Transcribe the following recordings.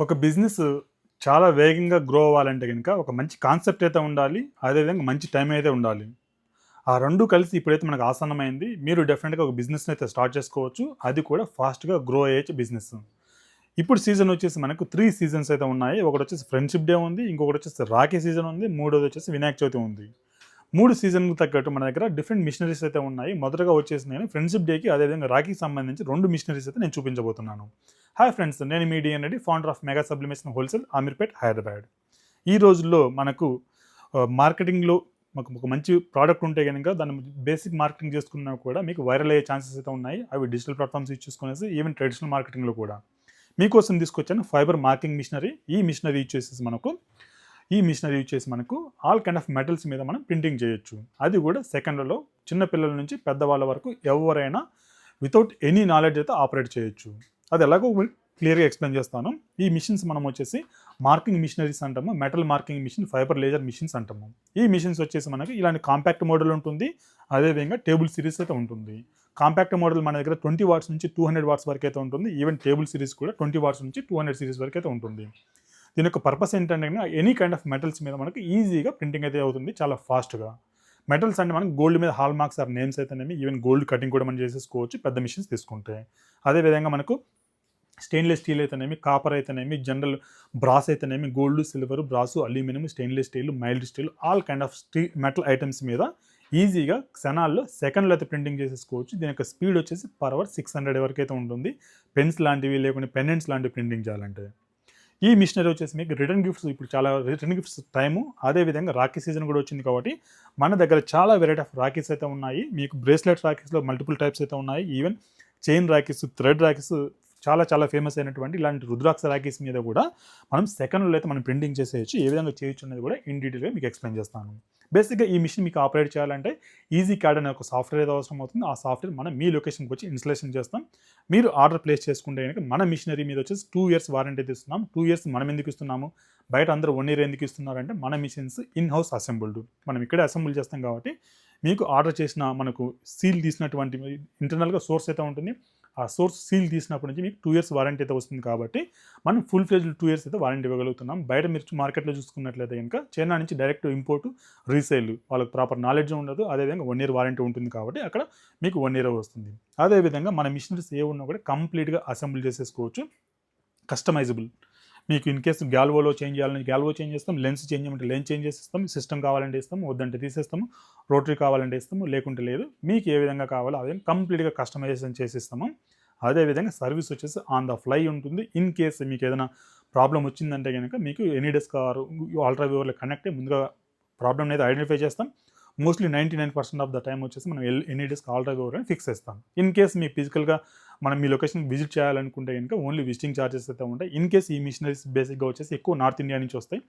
ఒక బిజినెస్ చాలా వేగంగా గ్రో అవ్వాలంటే గనుక ఒక మంచి కాన్సెప్ట్ అయితే ఉండాలి. అదేవిధంగా మంచి టైం అయితే ఉండాలి. ఆ 2 కలిసి ఇప్పుడైతే మనకు ఆసన్నమైంది. మీరు డెఫినిట్‌గా ఒక బిజినెస్‌ని అయితే స్టార్ట్ చేసుకోవచ్చు. అది కూడా ఫాస్ట్‌గా గ్రో అయ్యే బిజినెస్. ఇప్పుడు సీజన్ వచ్చేసి మనకు 3 సీజన్స్ అయితే ఉన్నాయి. ఒకటొచ్చేసి ఫ్రెండ్‌షిప్ డే ఉంది. ఇంకొకటొచ్చేసి రాఖీ సీజన్ ఉంది. మూడోదొచ్చేసి వినాయక చవితి ఉంది. 3 సీజన్‌కి తగ్గట్టు మన దగ్గర డిఫరెంట్ మిషనరీస్ అయితే ఉన్నాయి. మొదటగా వచ్చేసి నేను ఫ్రెండ్‌షిప్ డేకి అదేవిధంగా రాఖీకి సంబంధించి 2 మిషనరీస్ అయితే నేను చూపించబోతున్నాను. హాయ్ ఫ్రెండ్స్, నేను మీ DN Reddy, founder of mega sublimation wholesale, Ameerpet, Hyderabad. ఈ రోజుల్లో మనకు మార్కెటింగ్‌లో మాకు ఒక మంచి ప్రోడక్ట్ ఉంటే గనుక దాన్ని బేసిక్ మార్కెటింగ్ చేసుకున్నా కూడా మీకు వైరల్ అయ్యే ఛాన్సెస్ అయితే ఉన్నాయి. అవి డిజిటల్ ప్లాట్‌ఫామ్స్ యూజ్ చేసుకునేసి ఈవెన్ ట్రెడిషనల్ మార్కెటింగ్‌లో కూడా. మీకోసం తీసుకొచ్చాను ఫైబర్ మార్కింగ్ మిషనరీ. ఈ మిషనరీ యూజ్ చేసి మనకు ఆల్ కైండ్ ఆఫ్ మెటల్స్ మీద మనం ప్రింటింగ్ చేయొచ్చు. అది కూడా సెకండ్లలో చిన్న పిల్లల నుంచి పెద్దవాళ్ళ వరకు ఎవరైనా వితౌట్ ఎనీ నాలెడ్జ్ అయితే ఆపరేట్ చేయొచ్చు. అది ఎలాగో క్లియర్గా ఎక్స్ప్లెయిన్ చేస్తాను. ఈ మిషన్స్ మనం వచ్చేసి మార్కింగ్ మిషనరీస్ అంటాము. Metal marking machine, fibre laser machines అంటాము. ఈ మిషన్స్ వచ్చేసి మనకి ఇలాంటి కాంపాక్ట్ మోడల్ ఉంటుంది. అదేవిధంగా టేబుల్ సిరీస్ అయితే ఉంటుంది. కాంపాక్ట్ మోడల్ మన దగ్గర 20 వాట్స్ నుంచి 200 వాట్స్ వరకు అయితే ఉంటుంది. ఈవెన్ టేబుల్ సిరీస్ కూడా 20 వాట్స్ నుంచి 200 సిరీస్ వరకు అయితే ఉంటుంది. దీని యొక్క పర్పస్ ఏంటంటే ఎనీ కైండ్ ఆఫ్ మెటల్స్ మీద మనకి ఈజీగా ప్రింటింగ్ అయితే అవుతుంది చాలా ఫాస్ట్గా. మెటల్స్ అంటే మనకి గోల్డ్ మీద హాల్ మార్క్స్ ఆర్ నేమ్స్ అయితేనేమి, ఈవెన్ గోల్డ్ కటింగ్ కూడా మనం చేసేసుకోవచ్చు పెద్ద మిషన్స్ తీసుకుంటే. అదేవిధంగా మనకు స్టెయిన్లెస్ స్టీల్ అయితేనేమి, కాపర్ అయితేనేమి, జనరల్ బ్రాస్ అయితేనేమి, gold, silver, brass, aluminium, stainless steel, mild steel, all kind of metal items మీద ఈజీగా క్షణాల్లో సెకండ్లో అయితే ప్రింటింగ్ చేసేసుకోవచ్చు. దీని యొక్క స్పీడ్ వచ్చేసి పర్ అవర్ 600 వరకు అయితే ఉంటుంది. పెన్స్ లాంటివి లేకుండా పెండెంట్స్ లాంటివి ప్రింటింగ్ చేయాలంటే. ఈ మిషనరీ వచ్చేసి మీకు రిటర్న్ గిఫ్ట్స్, ఇప్పుడు చాలా రిటర్న్ గిఫ్ట్స్ టైము, అదేవిధంగా రాఖీ సీజన్ కూడా వచ్చింది కాబట్టి మన దగ్గర చాలా వెరైటీ ఆఫ్ రాఖీస్ అయితే ఉన్నాయి. మీకు బ్రేస్లెట్ రాఖీస్లో మల్టిపుల్ టైప్స్ అయితే ఉన్నాయి. Even chain rakhis, thread rakhis, చాలా ఫేమస్ అయినటువంటి ఇలాంటి రుద్రాక్ష రాఖీస్ మీద కూడా మనం సెకండ్లో అయితే మనం ప్రింటింగ్ చేసేయచ్చు. ఏ విధంగా చేయొచ్చు అనేది కూడా ఇన్ డీటెయిల్గా మీకు ఎక్స్ప్లెయిన్ చేస్తాను. బేసిక్గా ఈ మిషన్ మీకు ఆపరేట్ చేయాలంటే ఈజీ కార్డ్ అనే ఒక సాఫ్ట్వేర్ అయితే అవసరం అవుతుంది. ఆ సాఫ్ట్వేర్ మనం మీ లొకేషన్కి వచ్చి ఇన్స్టలేషన్ చేస్తాం. మీరు ఆర్డర్ ప్లేస్ చేసుకుంటే కనుక మన మిషనరీ మీద వచ్చేసి 2 ఇయర్స్ వారంటీ అయితే ఇస్తున్నాం. 2 ఇయర్స్ మనం ఎందుకు ఇస్తున్నాము, బయట అందరూ 1 ఇయర్ ఎందుకు ఇస్తున్నారంటే మన మిషన్స్ ఇన్ హౌస్ అసెంబుల్డ్, మనం ఇక్కడే అసెంబుల్ చేస్తాం కాబట్టి మీకు ఆర్డర్ చేసిన మనకు సీల్ తీసినటువంటి ఇంటర్నల్గా సోర్స్ అయితే ఉంటుంది. ఆ సోర్స్ సీల్ తీసినప్పటి నుంచి మీకు 2 ఇయర్స్ వారంటీ అయితే వస్తుంది కాబట్టి మనం ఫుల్ ఫ్లెజ్డ్ 2 ఇయర్స్ అయితే వారంటీ ఇవ్వగలుగుతున్నాం. బయట మీరు మార్కెట్లో చూసుకున్నట్లయితే కనుక చైనా నుంచి డైరెక్ట్ ఇంపోర్ట్, రీసేల్, వాళ్ళకి ప్రాపర్ నాలెడ్జ్ ఉండదు. అదేవిధంగా 1 ఇయర్ వారంటీ ఉంటుంది కాబట్టి అక్కడ మీకు 1 ఇయర్ వస్తుంది. అదేవిధంగా మన మిషనరీస్ ఏ ఉన్నా కూడా కంప్లీట్గా అసెంబుల్ చేసేసుకోవచ్చు. కస్టమైజబుల్. మీకు ఇన్ కేసు గ్యాల్వోలో చేంజ్ చేయాలని గ్యాల్వో చేంజ్ చేస్తాం, లెన్స్ చేంజ్ చేయమంటే లెన్స్ చేంజ్ చేసేస్తాం, సిస్టమ్ కావాలంటే ఇస్తాము, వద్దంటే తీసేస్తాము, రోటరీ కావాలంటే ఇస్తాము, లేకుంటే లేదు. మీకు ఏ విధంగా కావాలో అదే కంప్లీట్గా కస్టమైజేషన్ చేసిస్తాము. అదేవిధంగా సర్వీస్ వచ్చేసి ఆన్ ద ఫ్లై ఉంటుంది. ఇన్ కేసు మీకు ఏదైనా ప్రాబ్లం వచ్చిందంటే కనుక మీకు ఎనీ డెస్క్ ఆర్ అల్ట్రా వేవర్లో కనెక్ట్ అయ్యి ముందుగా ప్రాబ్లమ్ అనేది ఐడెంటిఫై చేస్తాం. మోస్ట్లీ 99% ఆఫ్ ద టైం వచ్చేసి మనం ఎనీ డెస్క్ ఆల్ట్రా వేవర్ అని ఫిక్స్ చేస్తాం. ఇన్ కేసు మీ ఫిజికల్గా మనం మీ లొకేషన్ విజిట్ చేయాలనుకుంటే కనుక ఓన్లీ విజిటింగ్ ఛార్జెస్ అయితే ఉంటాయి. ఇన్ కేసు ఈ మిషనరీస్ బేసిక్గా వచ్చేసి ఎక్కువ నార్త్ ఇండియా నుంచి వస్తాయి.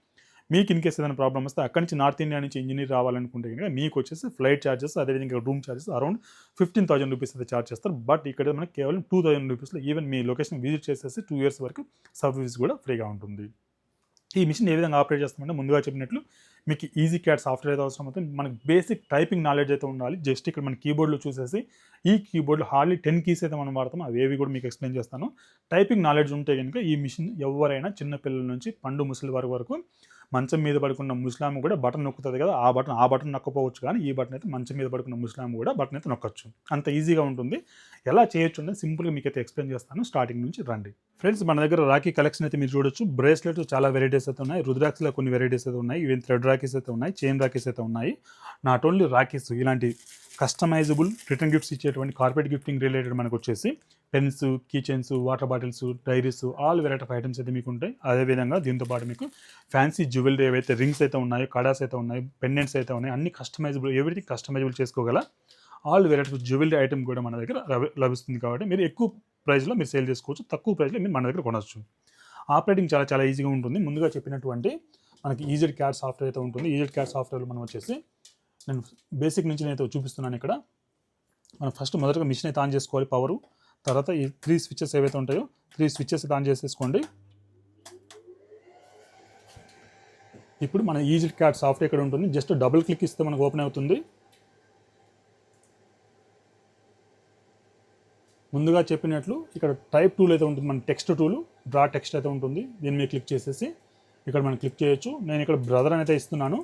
మీకు ఇన్ కేసు ఏదైనా ప్రాబ్లమ్ వస్తే అక్కడి నుంచి నార్త్ ఇండియా నుంచి ఇంజనీర్ రావాలనుకుంటే కనుక మీకు వచ్చేసి ఫ్లైట్ ఛార్జెస్, అదేవిధంగా రూమ్ ఛార్జెస్ అరౌండ్ 15,000 రూపీస్ అయితే ఛార్జ్ చేస్తారు. బట్ ఇక్కడ మనకి కేవలం 2,000 రూపీస్లో ఈవెన్ మీ లొకేషన్ విజిట్ చేసేసి 2 ఇయర్స్ వరకు సర్వీస్ కూడా ఫ్రీగా ఉంటుంది. ఈ మిషన్ ఏ విధంగా ఆపరేట్ చేస్తామంటే ముందుగా చెప్పినట్లు మీకు ఈజీ క్యాడ్ సాఫ్ట్వేర్ అయితే అవసరం అవుతుంది. మనకి బేసిక్ టైపింగ్ నాలెడ్జ్ అయితే ఉండాలి. జస్ట్ ఇక్కడ మన కీబోర్డ్లో చూసేసి ఈ కీబోర్డ్లో హార్డ్లీ 10 కీస్ అయితే మనం వాడతాం. అవేవి కూడా మీకు ఎక్స్ప్లెయిన్ చేస్తాను. టైపింగ్ నాలెడ్జ్ ఉంటే కనుక ఈ మిషన్ ఎవరైనా చిన్నపిల్లల నుంచి పండు ముసలి వరకు మంచం మీద పడుకున్న ముస్లాం కూడా బటన్ నొక్కుతుంది కదా, ఆ బటన్ నొక్కపోవచ్చు, కానీ ఈ బటన్ అయితే మంచం మీద పడుకున్న ముస్లాం కూడా బటన్ అయితే నొక్కచ్చు. అంత ఈజీగా ఉంటుంది. ఎలా చేయొచ్చు అనేది సింపుల్గా మీకు అయితే ఎక్స్ప్లెయిన్ చేస్తాను. స్టార్టింగ్ నుంచి రండి ఫ్రెండ్స్. మన దగ్గర రాఖీ కలెక్షన్ అయితే మీరు చూడొచ్చు. బ్రేస్లెట్ చాలా వెరైటీస్ అయితే ఉన్నాయి. రుద్రాక్షలో కొన్ని వెరైటీస్ అయితే ఉన్నాయి. ఈవెన్ థ్రెడ్ రాఖీస్ అయితే ఉన్నాయి, చైన్ రాఖీస్ అయితే ఉన్నాయి. నాట్ ఓన్లీ రాఖీస్, ఇలాంటి కస్టమైజబుల్ రిటర్న్ గిఫ్ట్స్ ఇచ్చేటువంటి కార్పెట్ గిఫ్టింగ్ రిలేటెడ్ మనకు వచ్చేసి pens, key chains, water bottles, diaries, all variety of items అయితే మీకు ఉంటాయి. అదేవిధంగా దీంతో పాటు మీకు ఫ్యాన్సీ జ్యువెలరీ ఏవైతే రింగ్స్ అయితే ఉన్నాయో, కడాస్ అయితే ఉన్నాయి, పెండెంట్స్ అయితే ఉన్నాయి, అన్ని కస్టమైజబుల్, ఎవ్రీథింగ్ కస్టమైజబుల్ చేసుకోగల all variety of jewellery item కూడా మన దగ్గర లభిస్తుంది. కాబట్టి మీరు ఎక్కువ ప్రైస్లో మీరు సేల్ చేసుకోవచ్చు, తక్కువ ప్రైస్లో మీరు మన దగ్గర కొనవచ్చు. ఆపరేటింగ్ చాలా ఈజీగా ఉంటుంది. ముందుగా చెప్పినటువంటి మనకి ఈజీ క్యాడ్ సాఫ్ట్వేర్ అయితే ఉంటుంది. ఈజీ క్యాడ్ సాఫ్ట్వేర్లో మనం వచ్చేసి నేను బేసిక్ నుంచి నేను చూపిస్తున్నాను. ఇక్కడ మనం ఫస్ట్ మొదటగా మిషన్ అయితే ఆన్ చేసుకోవాలి, పవరు. తర్వాత ఈ 3 స్విచ్చెస్ ఏవైతే ఉంటాయో 3 స్విచ్చెస్ అయితే ఆన్ చేసేసుకోండి. ఇప్పుడు మన ఈజీ క్యాడ్ సాఫ్ట్వేర్ ఇక్కడ ఉంటుంది. జస్ట్ డబుల్ క్లిక్ ఇస్తే మనకు ఓపెన్ అవుతుంది. ముందుగా చెప్పినట్లు ఇక్కడ టైప్ టూల్ అయితే ఉంటుంది, మన టెక్స్ట్ టూల్, డ్రా టెక్స్ట్ అయితే ఉంటుంది. దీన్ని మీరు క్లిక్ చేసేసి ఇక్కడ మనం క్లిక్ చేయొచ్చు. నేను ఇక్కడ బ్రదర్ అని అయితే ఇస్తున్నాను.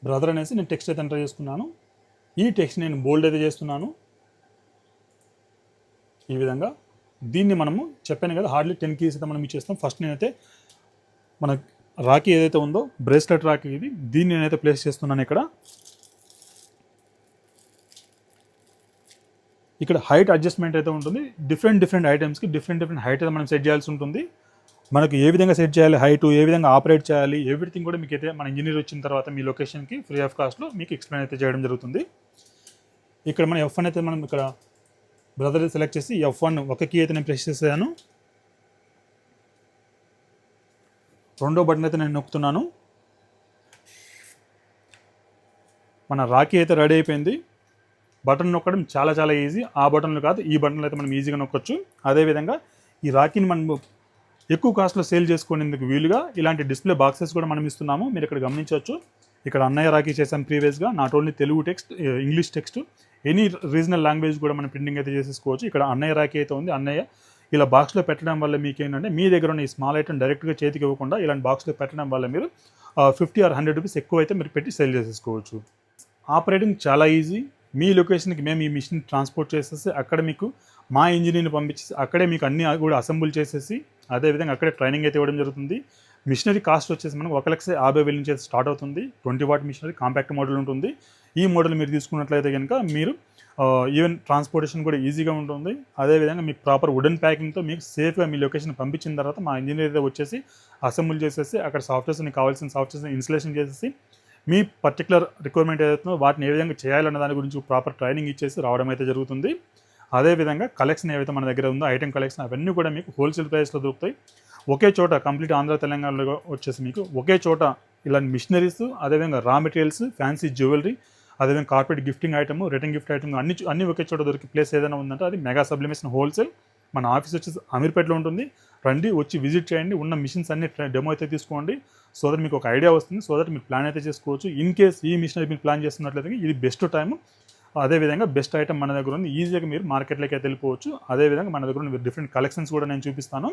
బ్రదర్ అనేసి నేను టెక్స్ట్ అయితే ఎంటర్ చేసుకున్నాను. ఈ టెక్స్ట్ నేను బోల్డ్ అయితే చేస్తున్నాను. ఈ విధంగా దీన్ని మనము చెప్పాను కదా, హార్డ్లీ 10 కీస్ అయితే మనం ఇచ్చేస్తాం. ఫస్ట్ నేనైతే మన రాఖీ ఏదైతే ఉందో, బ్రేస్లెట్ రాఖీ ఇది, దీన్ని నేనైతే ప్లేస్ చేస్తున్నాను. ఇక్కడ హైట్ అడ్జస్ట్మెంట్ అయితే ఉంటుంది. డిఫరెంట్ ఐటమ్స్కి డిఫరెంట్ హైట్ అయితే మనం సెట్ చేయాల్సి ఉంటుంది. మనకు ఏ విధంగా సెట్ చేయాలి, హైట్ ఏ విధంగా ఆపరేట్ చేయాలి, ఎవ్రీథింగ్ కూడా మీకు అయితే మన ఇంజనీర్ వచ్చిన తర్వాత మీ లొకేషన్కి ఫ్రీ ఆఫ్ కాస్ట్లో మీకు ఎక్స్ప్లెయిన్ అయితే చేయడం జరుగుతుంది. ఇక్కడ మన F1 అయితే మనం ఇక్కడ బ్రదర్ సెలెక్ట్ చేసి F1 ఒక కీ అయితే నేను ప్రెస్ చేసాను. రెండో బటన్ అయితే నేను నొక్కుతున్నాను. మన రాఖీ అయితే రెడీ అయిపోయింది. బటన్ నొక్కడం చాలా ఈజీ. ఆ బటన్లు కాదు, ఈ బటన్లు అయితే మనం ఈజీగా నొక్కొచ్చు. అదేవిధంగా ఈ రాఖీని మనం ఎక్కువ కాస్ట్లో సేల్ చేసుకునేందుకు వీలుగా ఇలాంటి డిస్ప్లే బాక్సెస్ కూడా మనం ఇస్తున్నాము. మీరు ఇక్కడ గమనించవచ్చు. ఇక్కడ అన్నయ్య రాఖీ చేసాం ప్రీవియస్గా. Not only Telugu text, English text, any regional language కూడా మనం ప్రింటింగ్ అయితే చేసేసుకోవచ్చు. ఇక్కడ అన్నయ్య రాఖీ అయితే ఉంది. అన్నయ్య ఇలా బాక్స్లో పెట్టడం వల్ల మీకు ఏంటంటే మీ దగ్గర ఉన్న ఈ స్మాల్ ఐటమ్ డైరెక్ట్గా చేతికి ఇవ్వకుండా ఇలాంటి బాక్స్లో పెట్టడం వల్ల మీరు 50 or 100 రూపీస్ ఎక్కువ అయితే మీరు పెట్టి సేల్ చేసేసుకోవచ్చు. ఆపరేటింగ్ చాలా ఈజీ. మీ లొకేషన్కి మేము ఈ మిషన్ ట్రాన్స్పోర్ట్ చేసేసి అక్కడ మీకు మా ఇంజనీర్ని పంపించేసి అక్కడే మీకు అన్నీ కూడా అసెంబుల్ చేసేసి అదేవిధంగా అక్కడే ట్రైనింగ్ అయితే ఇవ్వడం జరుగుతుంది. మిషనరీ కాస్ట్ వచ్చేసి మనకు 1,50,000 నుంచి స్టార్ట్ అవుతుంది. 20 వాట్ మిషనరీ కాంపాక్ట్ మోడల్ ఉంటుంది. ఈ మోడల్ మీరు తీసుకున్నట్లయితే కనుక మీరు ఈవెన్ ట్రాన్స్పోర్టేషన్ కూడా ఈజీగా ఉంటుంది. అదేవిధంగా మీకు ప్రాపర్ వుడెన్ ప్యాకింగ్తో మీకు సేఫ్గా మీ లొకేషన్ పంపించిన తర్వాత మా ఇంజనీర్ అయితే వచ్చేసి అసెంబుల్ చేసేసి అక్కడ సాఫ్ట్వేర్స్ని కావాల్సిన సాఫ్ట్వేర్స్ని ఇన్స్టలేషన్ చేసేసి మీ పర్టికులర్ రిక్వైర్మెంట్ ఏదైతుందో వాటిని ఏ విధంగా చేయాలన్న దాని గురించి ప్రాపర్ ట్రైనింగ్ ఇచ్చేసి రావడం అయితే జరుగుతుంది. అదేవిధంగా కలెక్షన్ ఏవైతే మన దగ్గర ఉందో ఐటెం కలెక్షన్ అవన్నీ కూడా మీకు హోల్సేల్ ప్రైస్లో దొరుకుతాయి. ఒకే చోట కంప్లీట్ ఆంధ్ర తెలంగాణలో వచ్చేసి మీకు ఒకే చోట ఇలాంటి మిషనరీస్, అదేవిధంగా రా మెటీరియల్స్, ఫ్యాన్సీ జ్యువెలరీ, అదేవిధంగా corporate gifting item, return gift item అన్ని ఒకే చోట దొరికే ప్లేస్ ఏదైనా ఉందంటే అది మెగా సబ్లిమేషన్ హోల్సేల్. మన ఆఫీస్ వచ్చేసి అమీర్పేటలో ఉంటుంది. రండి, వచ్చి విజిట్ చేయండి. ఉన్న మిషన్స్ అన్ని డెమో అయితే తీసుకోండి. సో దట్ మీకు ఒక ఐడియా వస్తుంది. సో దట్ మీరు ప్లాన్ అయితే చేసుకోవచ్చు. ఇన్ కేస్ ఈ మిషనరీ మీరు ప్లాన్ చేస్తున్నట్లయితే ఇది బెస్ట్ టైం. అదేవిధంగా బెస్ట్ ఐటమ్ మన దగ్గర ఉంది. ఈజీగా మీరు మార్కెట్లోకి అయితే వెళ్ళిపోవచ్చు. అదేవిధంగా మన దగ్గర ఉన్న డిఫరెంట్ కలెక్షన్స్ కూడా నేను చూపిస్తాను,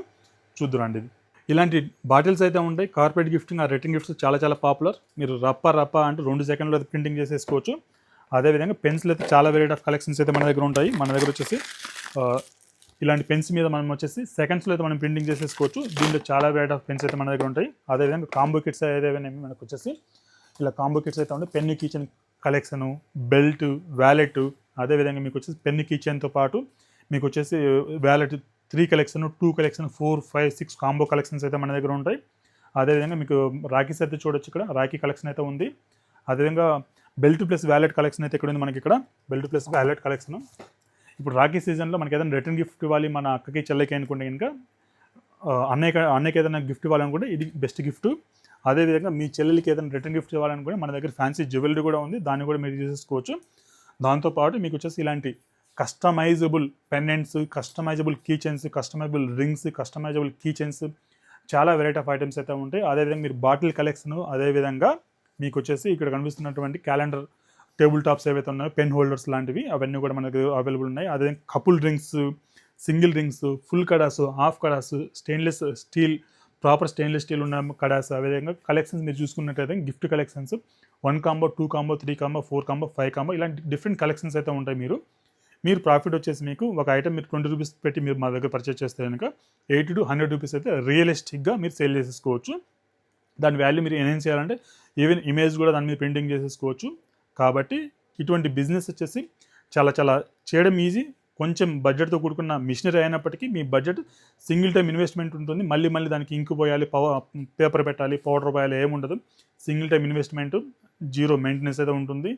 చూద్దురండి. ఇది ఇలాంటి బాటిల్స్ అయితే ఉంటాయి. కార్పొరేట్ గిఫ్టింగ్, ఆ రిటర్న్ గిఫ్ట్స్ చాలా పాపులర్. మీరు రప్ప అంటూ 2 సెకండ్లో అయితే ప్రింటింగ్ చేసేసుకోవచ్చు. అదేవిధంగా పెన్సిల్ అయితే చాలా వెరైటీ ఆఫ్ కలెక్షన్స్ అయితే మన దగ్గర ఉంటాయి. మన దగ్గర వచ్చేసి ఇలాంటి పెన్స్ మీద మనం వచ్చేసి సెకండ్స్లో అయితే మనం ప్రింటింగ్ చేసేసుకోవచ్చు. దీంట్లో చాలా వెరైటీ ఆఫ్ పెన్స్ అయితే మన దగ్గర ఉంటాయి. అదేవిధంగా కాంబో కిట్స్ ఏదైనా మనకు వచ్చేసి ఇలా కాంబో కిట్స్ అయితే ఉంటాయి. Pen kitchen collection, belt, wallet, అదేవిధంగా మీకు వచ్చేసి పెన్ కిచెన్తో పాటు మీకు వచ్చేసి wallet 3 collection, 2 collection, 4, 5, 6 combo collections అయితే మన దగ్గర ఉంటాయి. అదేవిధంగా మీకు రాఖీస్ అయితే చూడొచ్చు. ఇక్కడ రాఖీ కలెక్షన్ అయితే ఉంది. అదేవిధంగా బెల్ట్ ప్లస్ వ్యాలెట్ కలెక్షన్ అయితే ఇక్కడ ఉంది. మనకి ఇక్కడ బెల్ట్ ప్లస్ వ్యాలెట్ కలెక్షన్. ఇప్పుడు రాఖీ సీజన్లో మనకి ఏదైనా రిటర్న్ గిఫ్ట్ ఇవ్వాలి, మన అక్కకి చెల్లెకి అనుకుంటే కనుక అన్నయ్యకి ఏదైనా గిఫ్ట్ ఇవ్వాలనుకుంటే ఇది బెస్ట్ గిఫ్ట్. అదేవిధంగా మీ చెల్లెలకి ఏదైనా రిటర్న్ గిఫ్ట్ ఇవ్వాలనుకుంటే మన దగ్గర ఫ్యాన్సీ జ్యువెలరీ కూడా ఉంది. దాన్ని కూడా మీరు తీసేసుకోవచ్చు. దాంతోపాటు మీకు వచ్చేసి ఇలాంటి customisable pendants, customisable keychains, customisable rings, customisable keychains, చాలా వెరైటీ ఆఫ్ ఐటమ్స్ అయితే ఉంటాయి. అదేవిధంగా మీరు బాటిల్ కలెక్షన్, అదేవిధంగా మీకు వచ్చేసి ఇక్కడ కనిపిస్తున్నటువంటి క్యాలెండర్, టేబుల్ టాప్స్ ఏవైతే ఉన్నాయో, పెన్ హోల్డర్స్ లాంటివి అవన్నీ కూడా మనకు అవైలబుల్ ఉన్నాయి. అదేవిధంగా couple rings, single rings, full kadas, half kadas, stainless steel, proper stainless steel ఉన్న కడాస్, అదేవిధంగా కలెక్షన్స్ మీరు చూసుకున్నట్టయితే gift collections 1 combo, 2 combo, 3 combo, 4 combo, 5 combo ఇలాంటి డిఫరెంట్ కలెక్షన్స్ అయితే ఉంటాయి. మీరు ప్రాఫిట్ వచ్చేసి మీకు ఒక ఐటమ్ మీరు 20 రూపీస్ పెట్టి మీరు మా దగ్గర పర్చేస్ చేస్తే కనుక 80 to 100 రూపీస్ అయితే రియలిస్టిక్గా మీరు సేల్ చేసేసుకోవచ్చు. దాని వాల్యూ మీరు ఎన్హాన్స్ చేయాలంటే ఈవెన్ ఇమేజ్ కూడా దాని మీద ప్రింటింగ్ చేసేసుకోవచ్చు. కాబట్టి ఇటువంటి బిజినెస్ వచ్చేసి చాలా చేయడం ఈజీ. కొంచెం బడ్జెట్తో కూడుకున్న మిషనరీ అయినప్పటికీ మీ బడ్జెట్ సింగిల్ టైం ఇన్వెస్ట్మెంట్ ఉంటుంది. మళ్ళీ దానికి ఇంకు పోయాలి, పేపర్ పెట్టాలి, పౌడర్ పోయాలి, ఏముండదు. సింగిల్ టైం ఇన్వెస్ట్మెంట్, 0 మెయింటెనెన్స్ అయితే ఉంటుంది.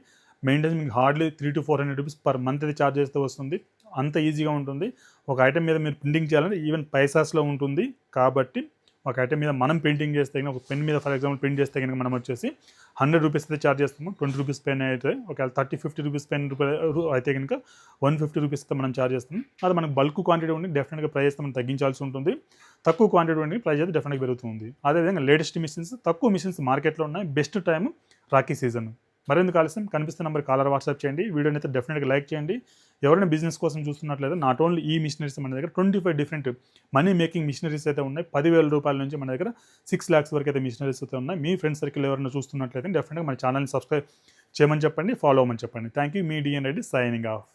మెయింటెనెన్స్ మీకు hardly 300 to 400 rupees per month అయితే ఛార్జ్ చేస్తే వస్తుంది. అంత ఈజీగా ఉంటుంది. ఒక ఐటమ్ మీద మీరు ప్రింటింగ్ చేయాలంటే ఈవెన్ పైసాస్లో ఉంటుంది. కాబట్టి ఒక ఐటమ్ మీద మనం ప్రింటింగ్ చేస్తే కనుక, ఒక పెన్ మీద ఫర్ ఎగ్జాంపుల్ ప్రింట్ చేస్తే కనుక మనం వచ్చేసి 100 రూపీస్ అయితే ఛార్జ్ చేస్తాము. 20 రూపీస్ పెన్ అయితే, ఒకవేళ 30-50 రూపీస్ పెన్ అయితే కనుక 150 రూపీస్ అయితే మనం ఛార్జ్ చేస్తాం. అది మనకు బల్క్ క్వాంటిటీ ఉండి డెఫినెట్గా ప్రైస్ అయితే మనం తగ్గించాల్సి ఉంటుంది. తక్కువ క్వాంటిటీ ఉండి ప్రైస్ అయితే డెఫినెట్గా పెరుగుతుంది. అదేవిధంగా లేటెస్ట్ మిషన్స్, తక్కువ మిషన్స్ మార్కెట్లో ఉన్నాయి. Best time Rakhi season. మరెందుకు ఆలస్యం, కనిపిస్తున్న నెంబర్ కాలర్ వాట్సాప్ చేయండి. వీడియోని అయితే డెఫినెట్గా లైక్ చేయండి. ఎవరైనా బిజినెస్ కోసం చూస్తున్నట్లయితే నాట్ ఓన్లీ ఈ మిషనరీస్ మన దగ్గర 25 డిఫరెంట్ మనీ మేకింగ్ మిషనరీస్ అయితే ఉన్నాయి. 10,000 రూపాయల నుంచి మన దగ్గర 6 lakhs వరకు అయితే మిషనరీస్ అయితే ఉన్నాయి. మీ ఫ్రెండ్ సర్కిల్ ఎవరైనా చూస్తున్నట్లయితే డెఫినెట్గా మన ఛానల్ని సబ్స్క్రైబ్ చేయమని చెప్పండి, ఫాలో అవ్వమని చెప్పండి. Thank you. మీ డిఎన్ రెడ్డి సైనింగ్ ఆఫ్.